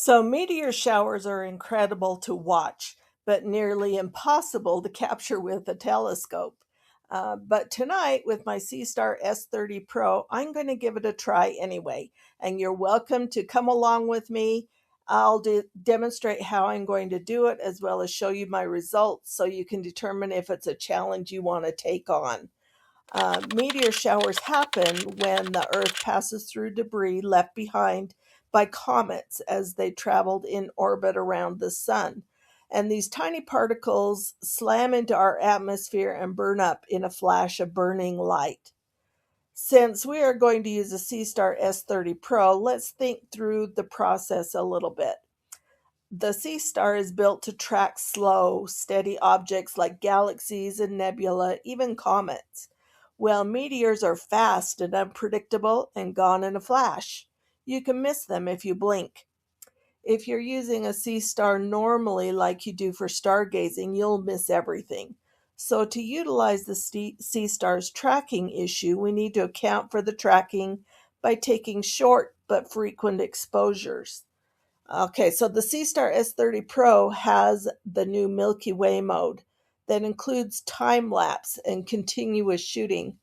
So, meteor showers are incredible to watch, but nearly impossible to capture with a telescope. But tonight, with my Seestar S30 Pro, I'm going to give it a try anyway. And you're welcome to come along with me. Demonstrate how I'm going to do it, as well as show you my results so you can determine if it's a challenge you want to take on. Meteor showers happen when the Earth passes through debris left behind by comets as they traveled in orbit around the sun. And these tiny particles slam into our atmosphere and burn up in a flash of burning light. Since we are going to use a Seestar S30 Pro, let's think through the process a little bit. The Seestar is built to track slow, steady objects like galaxies and nebula, even comets. Well, meteors are fast and unpredictable and gone in a flash. You can miss them if you blink. If you're using a Seestar normally, like you do for stargazing, you'll miss everything. So, to utilize the Seestar's tracking issue, we need to account for the tracking by taking short but frequent exposures. Okay, so the Seestar S30 Pro has the new Milky Way mode that includes time lapse and continuous shooting.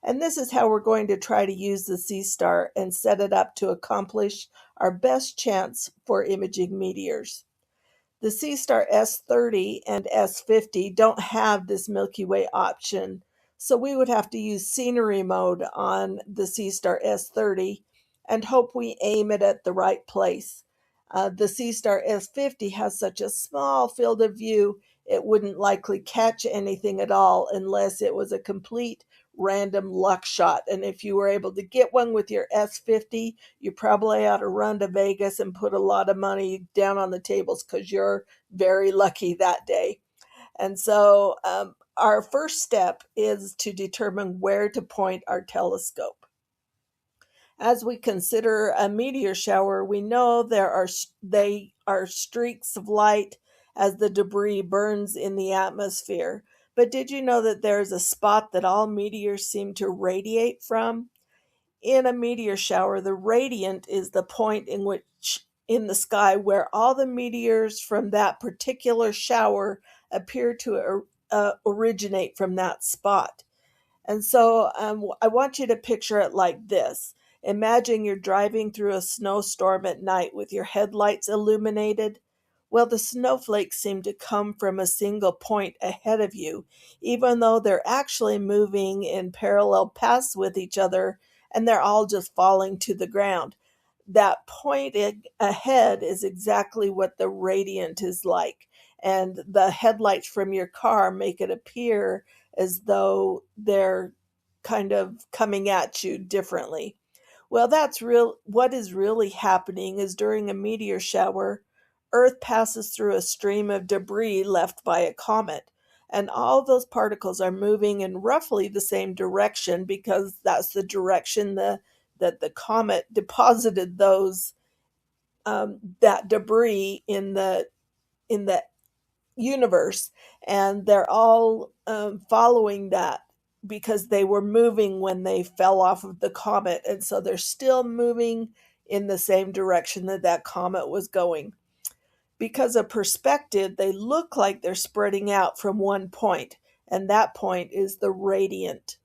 And this is how we're going to try to use the Seestar and set it up to accomplish our best chance for imaging meteors. The Seestar S30 and S50 don't have this Milky Way option, so we would have to use scenery mode on the Seestar S30 and hope we aim it at the right place. The Seestar S50 has such a small field of view, it wouldn't likely catch anything at all unless it was a complete random luck shot. And if you were able to get one with your S50, you probably ought to run to Vegas and put a lot of money down on the tables because you're very lucky that day. And so, our first step is to determine where to point our telescope. As we consider a meteor shower, we know they are streaks of light as the debris burns in the atmosphere. But did you know that there's a spot that all meteors seem to radiate from? In a meteor shower, the radiant is the point in the sky where all the meteors from that particular shower appear to originate from that spot. And so I want you to picture it like this. Imagine you're driving through a snowstorm at night with your headlights illuminated. Well, the snowflakes seem to come from a single point ahead of you, even though they're actually moving in parallel paths with each other and they're all just falling to the ground. That point ahead is exactly what the radiant is like. And the headlights from your car make it appear as though they're kind of coming at you differently. Well, that's real. What is really happening is during a meteor shower, Earth passes through a stream of debris left by a comet. And all those particles are moving in roughly the same direction because that's the direction that the comet deposited those that debris in the universe, and they're all following that because they were moving when they fell off of the comet, and so they're still moving in the same direction that that comet was going. Because of perspective, they look like they're spreading out from one point, and that point is the radiant.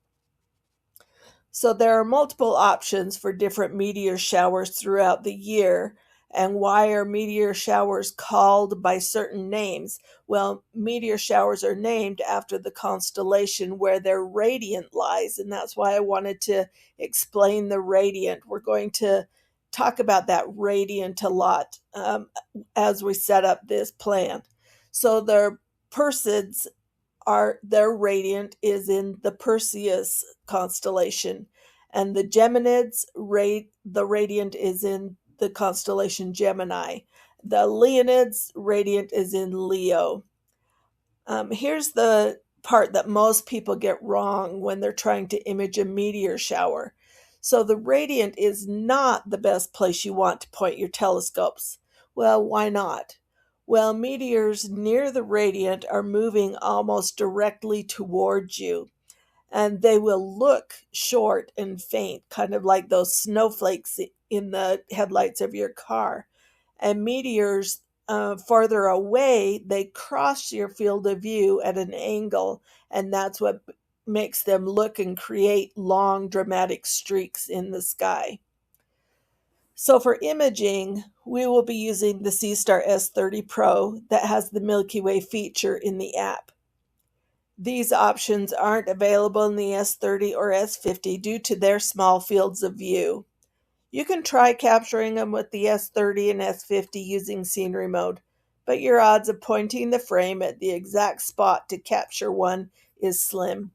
So there are multiple options for different meteor showers throughout the year. And why are meteor showers called by certain names? Well, meteor showers are named after the constellation where their radiant lies, and that's why I wanted to explain the radiant. We're going to talk about that radiant a lot as we set up this plan. So the Perseids are their radiant is in the Perseids constellation, and the the radiant is in the constellation Gemini. The Leonids radiant is in Leo. Here's the part that most people get wrong when they're trying to image a meteor shower. So the radiant is not the best place you want to point your telescopes. Well, why not? Well, meteors near the radiant are moving almost directly towards you, and they will look short and faint, kind of like those snowflakes in the headlights of your car. And meteors farther away, they cross your field of view at an angle, and that's what makes them look and create long, dramatic streaks in the sky. So for imaging, we will be using the Seestar S30 Pro that has the Milky Way feature in the app. These options aren't available in the S30 or S50 due to their small fields of view. You can try capturing them with the S30 and S50 using scenery mode, but your odds of pointing the frame at the exact spot to capture one is slim.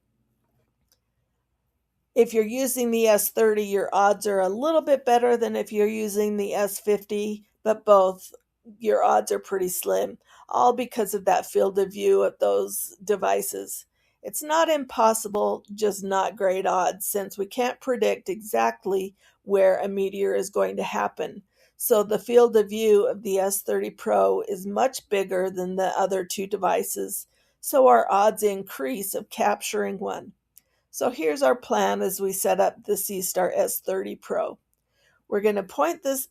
If you're using the S30, your odds are a little bit better than if you're using the S50, but both your odds are pretty slim, all because of that field of view of those devices. It's not impossible, just not great odds, since we can't predict exactly where a meteor is going to happen. So the field of view of the S30 Pro is much bigger than the other two devices, so our odds increase of capturing one. So here's our plan as we set up the Seestar S30 Pro. We're going to point the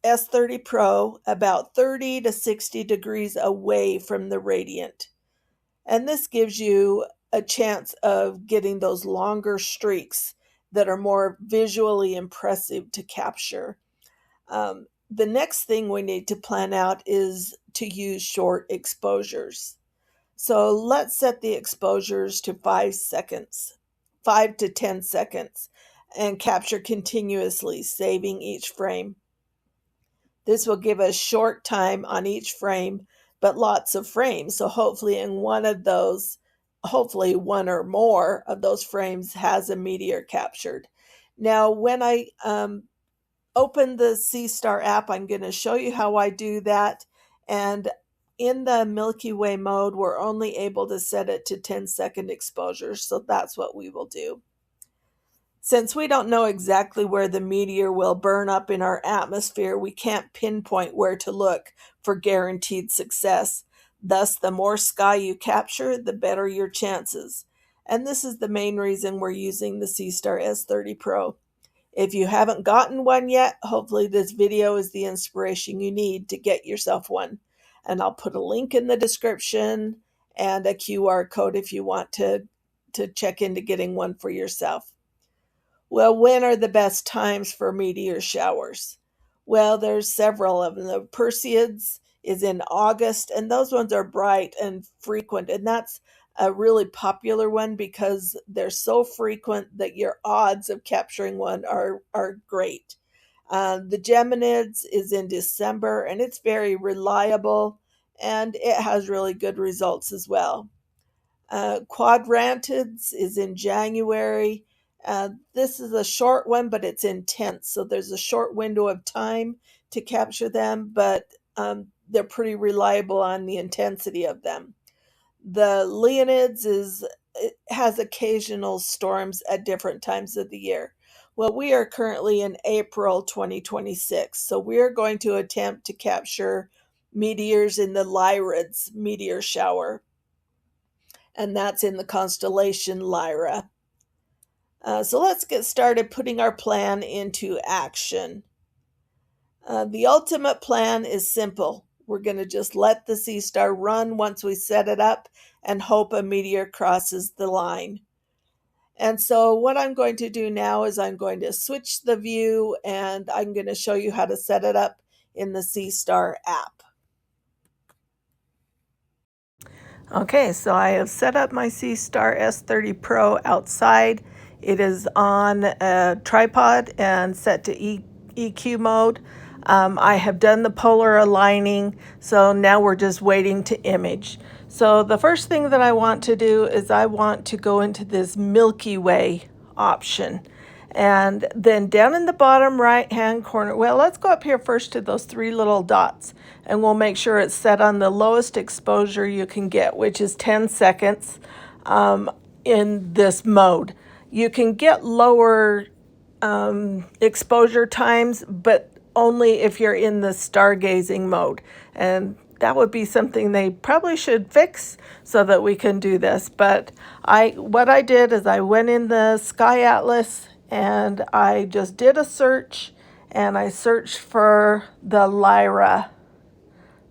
S30 Pro about 30 to 60 degrees away from the radiant. And this gives you a chance of getting those longer streaks that are more visually impressive to capture. The next thing we need to plan out is to use short exposures. So let's set the exposures to 5 seconds, 5 to 10 seconds, and capture continuously, saving each frame. This will give us short time on each frame, but lots of frames. So hopefully in one of those, hopefully one or more of those frames has a meteor captured. Now, when I open the Seestar app, I'm going to show you how I do that. And in the Milky Way mode, we're only able to set it to 10-second exposures, so that's what we will do. Since we don't know exactly where the meteor will burn up in our atmosphere, we can't pinpoint where to look for guaranteed success. Thus, the more sky you capture, the better your chances. And this is the main reason we're using the Seestar S30 Pro. If you haven't gotten one yet, hopefully this video is the inspiration you need to get yourself one. And I'll put a link in the description and a QR code if you want to check into getting one for yourself. Well, when are the best times for meteor showers? Well, there's several of them. The Perseids is in August, and those ones are bright and frequent, and that's a really popular one because they're so frequent that your odds of capturing one are great. The Geminids is in December, and it's very reliable, and it has really good results as well. Quadrantids is in January. This is a short one, but it's intense, so there's a short window of time to capture them, but they're pretty reliable on the intensity of them. The Lyrids has occasional storms at different times of the year. Well, we are currently in April 2026, so we are going to attempt to capture meteors in the Lyrids meteor shower, and that's in the constellation Lyra. So let's get started putting our plan into action. The ultimate plan is simple. We're going to just let the Seestar run once we set it up and hope a meteor crosses the line. And so what I'm going to do now is I'm going to switch the view and I'm going to show you how to set it up in the Seestar app. Okay, so I have set up my Seestar S30 Pro outside. It is on a tripod and set to EQ mode. I have done the polar aligning, so now we're just waiting to image. So the first thing that I want to do is I want to go into this Milky Way option. And then down in the bottom right hand corner, well, let's go up here first to those three little dots, and we'll make sure it's set on the lowest exposure you can get, which is 10 seconds in this mode. You can get lower exposure times, but only if you're in the stargazing mode. And that would be something they probably should fix so that we can do this. But what I did is I went in the Sky Atlas and I just did a search, and I searched for the Lyra.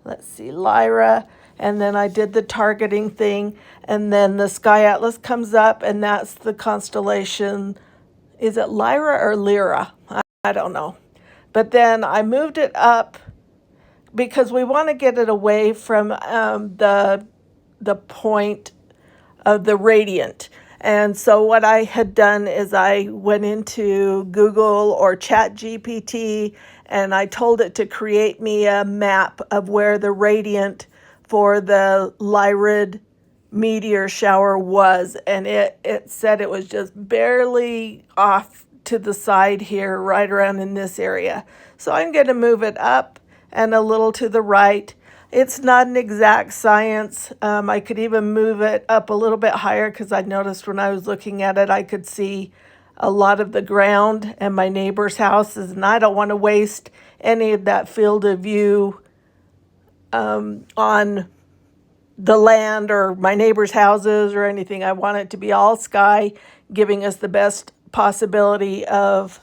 Let's see, Lyra, and then I did the targeting thing, and then the Sky Atlas comes up, and that's the constellation. Is it Lyra or Lyra? I don't know. But then I moved it up because we want to get it away from the point of the radiant. And so what I had done is I went into Google or Chat GPT, and I told it to create me a map of where the radiant for the Lyrid meteor shower was, and it said it was just barely off to the side here, right around in this area. So I'm going to move it up and a little to the right. It's not an exact science. I could even move it up a little bit higher because I noticed when I was looking at it, I could see a lot of the ground and my neighbor's houses, and I don't want to waste any of that field of view on the land or my neighbor's houses or anything. I want it to be all sky, giving us the best possibility of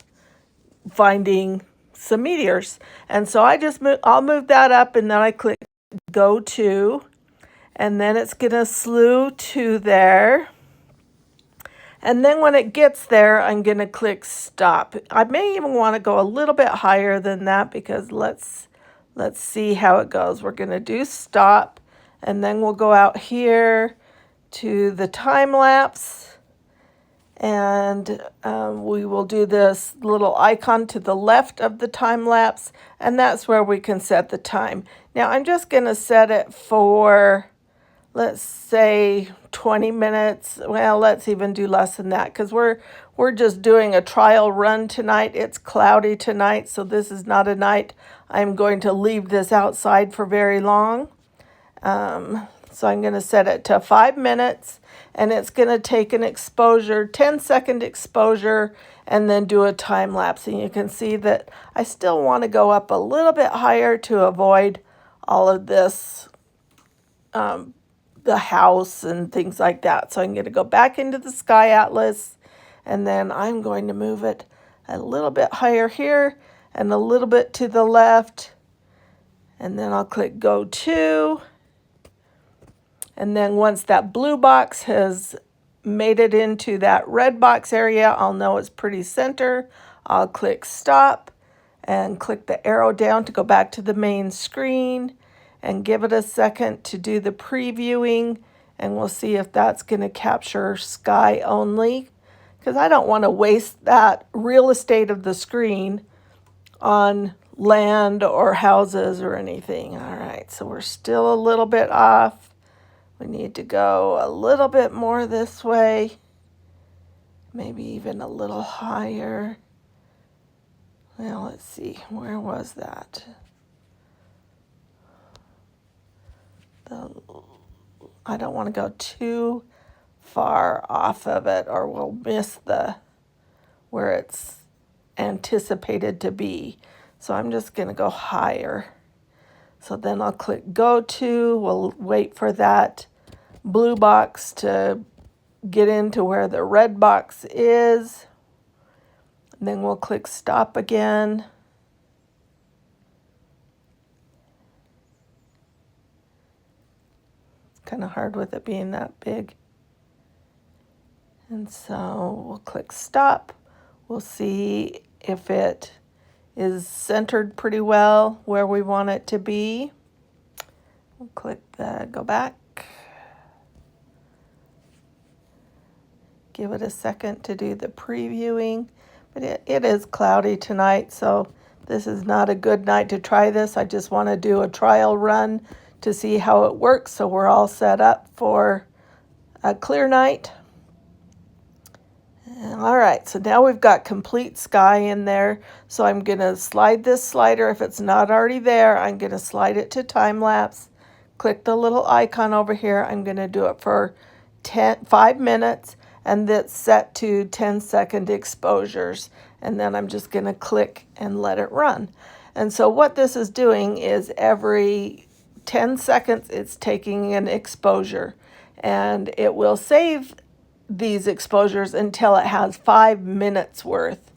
finding some meteors. And so I'll move that up, and then I click go to, and then it's going to slew to there. And then when it gets there, I'm going to click stop. I may even want to go a little bit higher than that because let's see how it goes. We're going to do stop, and then we'll go out here to the time lapse, and we will do this little icon to the left of the time lapse, and that's where we can set the time. Now I'm just going to set it for, let's say 20 minutes. Well, let's even do less than that because we're just doing a trial run tonight. It's cloudy tonight, so this is not a night I'm going to leave this outside for very long. So I'm going to set it to 5 minutes, and it's going to take an exposure, 10-second exposure, and then do a time lapse. And you can see that I still want to go up a little bit higher to avoid all of this, the house and things like that. So I'm going to go back into the Sky Atlas, and then I'm going to move it a little bit higher here and a little bit to the left. And then I'll click go to. And then once that blue box has made it into that red box area, I'll know it's pretty center. I'll click stop and click the arrow down to go back to the main screen and give it a second to do the previewing, and we'll see if that's going to capture sky only, because I don't want to waste that real estate of the screen on land or houses or anything. All right, so we're still a little bit off. We need to go a little bit more this way, maybe even a little higher. Well, let's see, where was that? I don't want to go too far off of it or we'll miss where it's anticipated to be. So I'm just going to go higher. So then I'll click go to. We'll wait for that blue box to get into where the red box is. And then we'll click stop again. It's kind of hard with it being that big. And so we'll click stop. We'll see if it is centered pretty well where we want it to be. We'll click the go back. Give it a second to do the previewing. But it is cloudy tonight, so this is not a good night to try this. I just want to do a trial run to see how it works, so we're all set up for a clear night. All right, so now we've got complete sky in there. So I'm going to slide this slider. If it's not already there, I'm going to slide it to time lapse. Click the little icon over here. I'm going to do it for 5 minutes, and that's set to 10-second exposures. And then I'm just going to click and let it run. And so what this is doing is every 10 seconds, it's taking an exposure, and it will save these exposures until it has 5 minutes worth.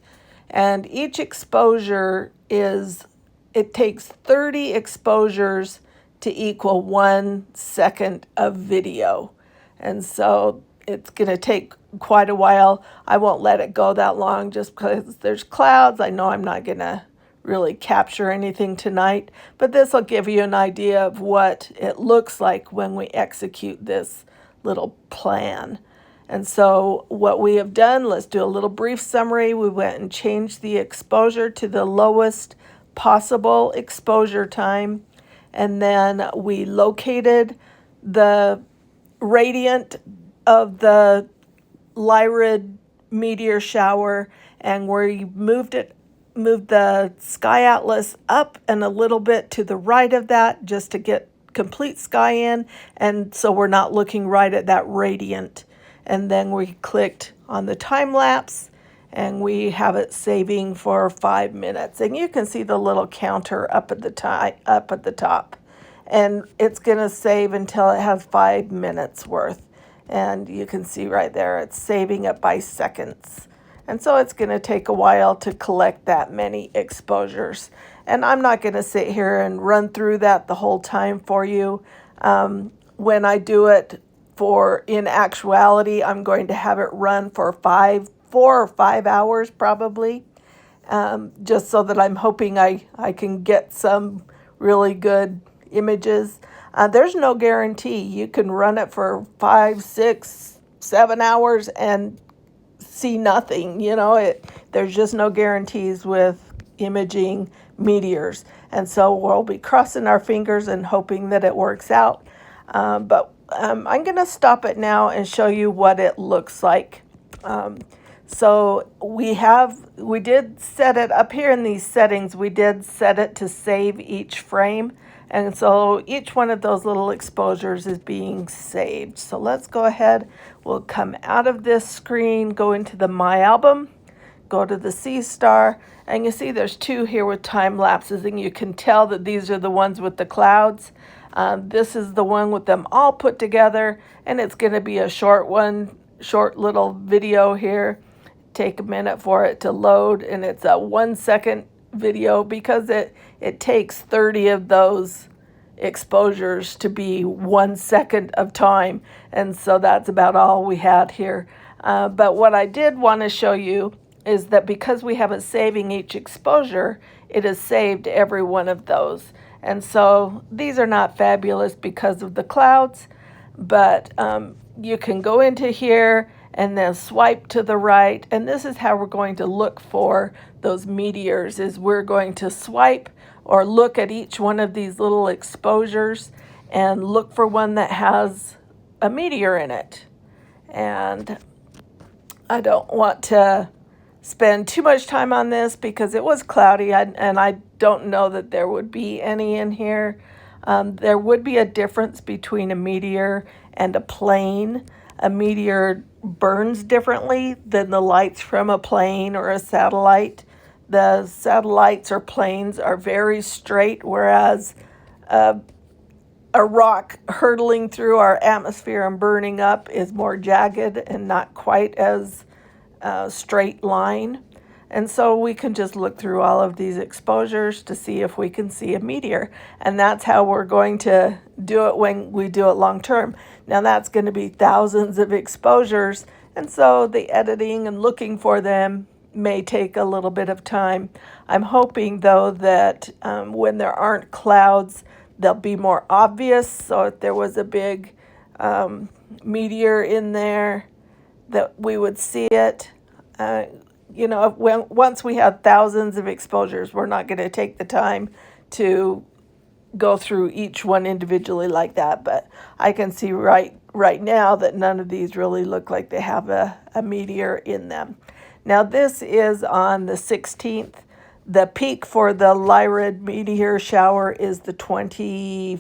And each exposure it takes 30 exposures to equal 1 second of video. And so it's going to take quite a while. I won't let it go that long just because there's clouds. I know I'm not going to really capture anything tonight, but this will give you an idea of what it looks like when we execute this little plan. And so what we have done, let's do a little brief summary. We went and changed the exposure to the lowest possible exposure time, and then we located the radiant of the Lyrid meteor shower, and we moved the sky atlas up and a little bit to the right of that just to get complete sky in, and so we're not looking right at that radiant. And then we clicked on the time lapse, and we have it saving for 5 minutes. And you can see the little counter up at the top, and it's going to save until it has 5 minutes worth. And you can see right there, it's saving it by seconds. And so it's going to take a while to collect that many exposures. And I'm not going to sit here and run through that the whole time for you. When I do it in actuality, I'm going to have it run for 4 or 5 hours probably, just so that I'm hoping I can get some really good images. There's no guarantee. You can run it for 5, 6, 7 hours and see nothing. There's just no guarantees with imaging meteors. And so we'll be crossing our fingers and hoping that it works out. But I'm going to stop it now and show you what it looks like. So we did set it up here in these settings. We did set it to save each frame. And so each one of those little exposures is being saved. So let's go ahead. We'll come out of this screen, go into the My Album, go to the Seestar, and you see there's 2 here with time lapses, and you can tell that these are the ones with the clouds. This is the one with them all put together, and it's going to be a short little video here. Take a minute for it to load, and it's a 1 second video because it takes 30 of those exposures to be 1 second of time, and so that's about all we had here. But what I did want to show you is that because we have it saving each exposure, it has saved every one of those. And so these are not fabulous because of the clouds, but you can go into here and then swipe to the right. And this is how we're going to look for those meteors, is we're going to swipe or look at each one of these little exposures and look for one that has a meteor in it. And I don't want to spend too much time on this because it was cloudy, and I don't know that there would be any in here. There would be a difference between a meteor and a plane. A meteor burns differently than the lights from a plane or a satellite. The satellites or planes are very straight, whereas a rock hurtling through our atmosphere and burning up is more jagged and not quite as straight line. And so we can just look through all of these exposures to see if we can see a meteor. And that's how we're going to do it when we do it long term. Now that's going to be thousands of exposures. And so the editing and looking for them may take a little bit of time. I'm hoping though that when there aren't clouds, they'll be more obvious. So if there was a big meteor in there, that we would see it. Once we have thousands of exposures, we're not going to take the time to go through each one individually like that. But I can see right now that none of these really look like they have a meteor in them. Now this is on the 16th. The peak for the Lyrid meteor shower is the 21st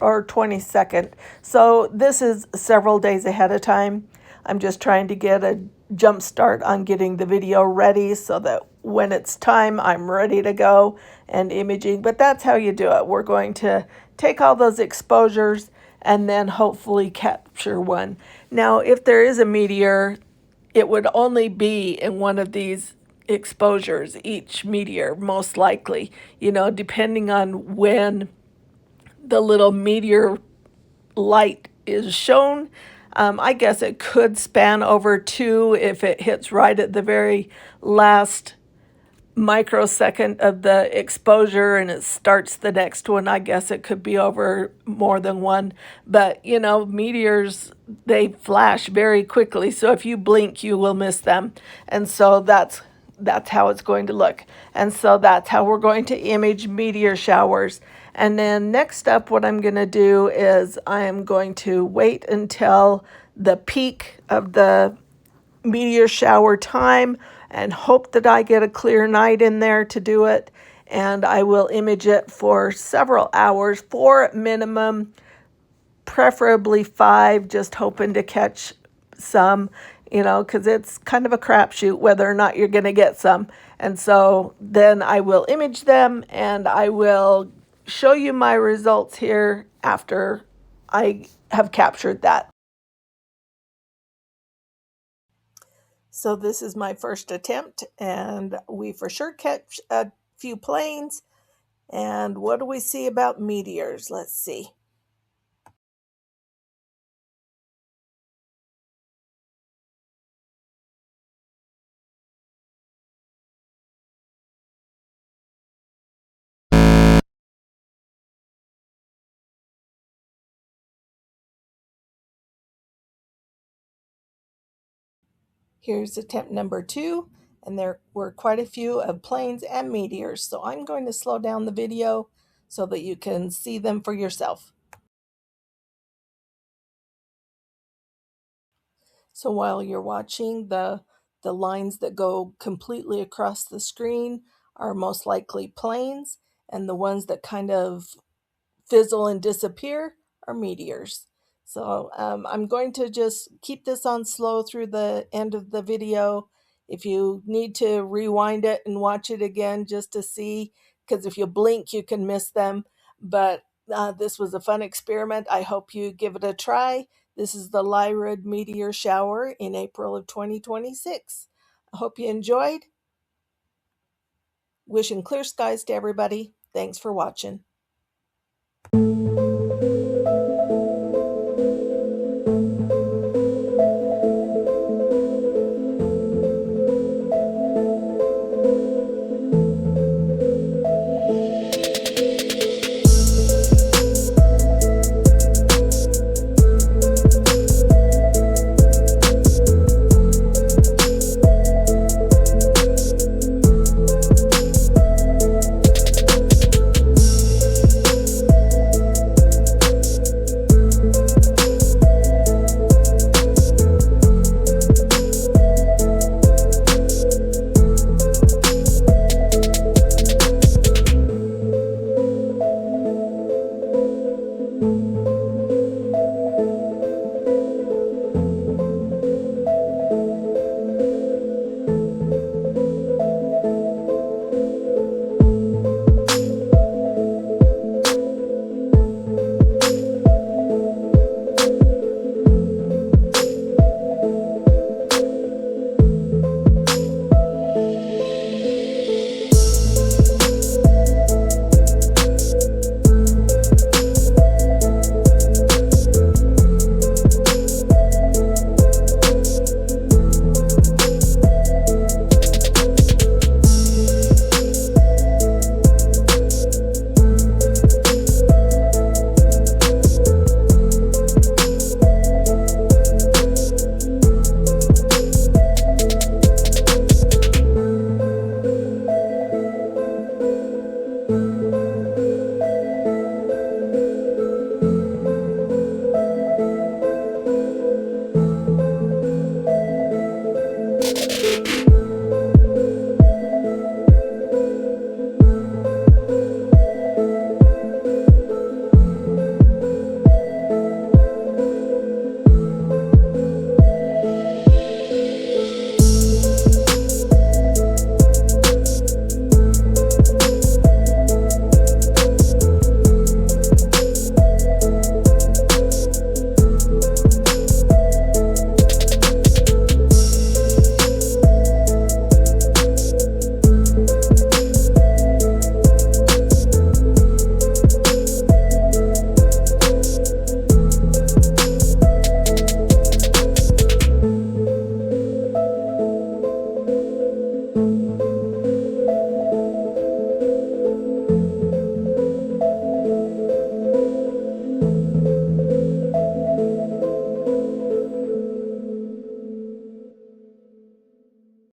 or 22nd. So this is several days ahead of time. I'm just trying to get a jump start on getting the video ready so that when it's time, I'm ready to go and imaging. But that's how you do it. We're going to take all those exposures and then hopefully capture one. Now, if there is a meteor, it would only be in one of these exposures, each meteor, most likely, depending on when the little meteor light is shown. I guess it could span over two if it hits right at the very last microsecond of the exposure and it starts the next one. I guess it could be over more than one. But, meteors, they flash very quickly. So if you blink, you will miss them. And so that's how it's going to look. And so that's how we're going to image meteor showers. And then next up, what I'm going to do is I am going to wait until the peak of the meteor shower time and hope that I get a clear night in there to do it. And I will image it for several hours, 4 at minimum, preferably 5, just hoping to catch some, because it's kind of a crapshoot whether or not you're going to get some. And so then I will image them and I will show you my results here after I have captured that. So this is my first attempt, and we for sure catch a few planes. And what do we see about meteors? Let's see. Here's attempt number 2, and there were quite a few of planes and meteors. So I'm going to slow down the video so that you can see them for yourself. So while you're watching, the lines that go completely across the screen are most likely planes, and the ones that kind of fizzle and disappear are meteors. So I'm going to just keep this on slow through the end of the video. If you need to rewind it and watch it again just to see, because if you blink, you can miss them. But this was a fun experiment. I hope you give it a try. This is the Lyrid meteor shower in April of 2026. I hope you enjoyed. Wishing clear skies to everybody. Thanks for watching.